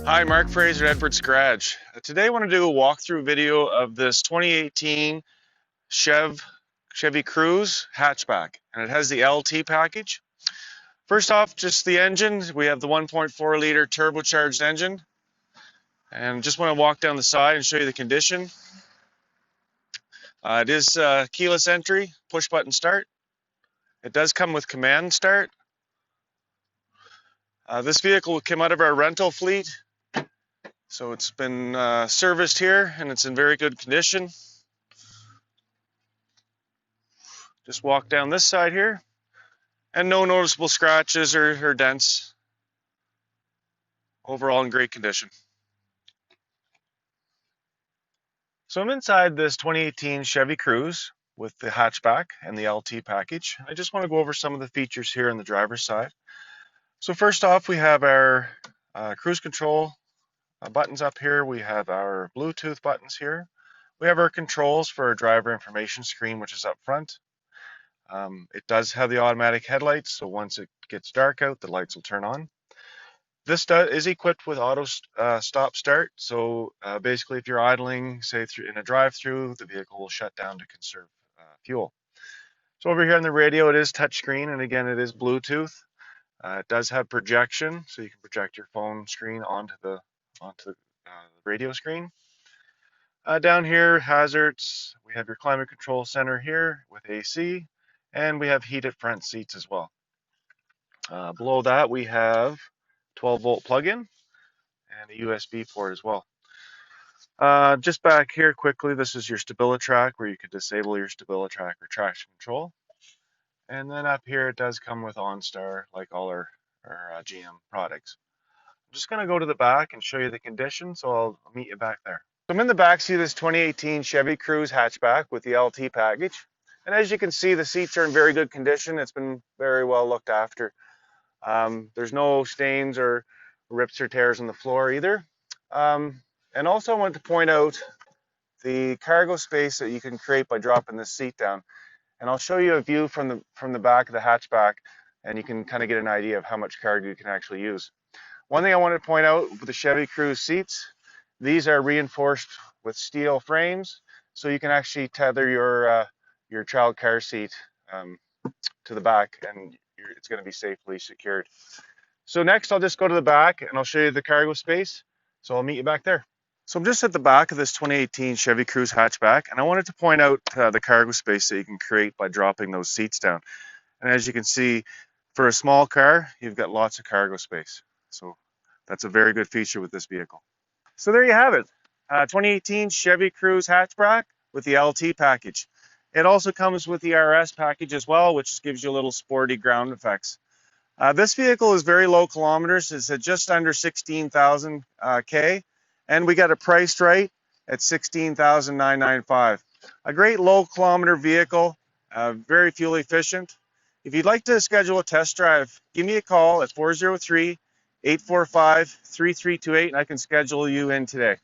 Hi, Mark Fraser at Edwards Garage. Today I want to do a walkthrough video of this 2018 Chevy Cruze hatchback, and it has the LT package. First off, just the engine. We have the 1.4 liter turbocharged engine, and just want to walk down the side and show you the condition. It is keyless entry, push button start. It does come with command start. This vehicle came out of our rental fleet, so it's been serviced here and it's in very good condition. Just walk down this side here, and no noticeable scratches or dents. Overall in great condition. So I'm inside this 2018 Chevy Cruze with the hatchback and the LT package. I just want to go over some of the features here on the driver's side. So first off, we have our cruise control buttons up here. We have our Bluetooth buttons here. We have our controls for our driver information screen, which is up front. It does have the automatic headlights, so once it gets dark out, the lights will turn on. This is equipped with auto stop start, so basically if you're idling, say in a drive-through, the vehicle will shut down to conserve fuel. So over here on the radio, it is touchscreen, and again, it is Bluetooth. It does have projection, so you can project your phone screen onto the radio screen. Down here, hazards, we have your climate control center here with AC, and we have heated front seats as well. Below that, we have 12-volt plug-in and a USB port as well. Just back here quickly, this is your StabiliTrak, where you could disable your StabiliTrak or traction control. And then up here, it does come with OnStar, like all our GM products. I'm just going to go to the back and show you the condition, so I'll meet you back there. So I'm in the back seat of this 2018 Chevy Cruze hatchback with the LT package. And as you can see, the seats are in very good condition. It's been very well looked after. There's no stains or rips or tears on the floor either. And also I want to point out the cargo space that you can create by dropping this seat down. And I'll show you a view from the back of the hatchback, and you can kind of get an idea of how much cargo you can actually use. One thing I wanted to point out with the Chevy Cruze seats, these are reinforced with steel frames, so you can actually tether your child car seat to the back, and it's going to be safely secured. So next, I'll just go to the back and I'll show you the cargo space. So I'll meet you back there. So I'm just at the back of this 2018 Chevy Cruze hatchback, and I wanted to point out the cargo space that you can create by dropping those seats down. And as you can see, for a small car, you've got lots of cargo space. So that's a very good feature with this vehicle. So there you have it, 2018 Chevy Cruze hatchback with the LT package. It also comes with the RS package as well, which gives you a little sporty ground effects. This vehicle is very low kilometers. It's at just under 16,000 K, and we got it priced right at $16,995. A great low kilometer vehicle, very fuel efficient. If you'd like to schedule a test drive, give me a call at 403-845-3328, and I can schedule you in today.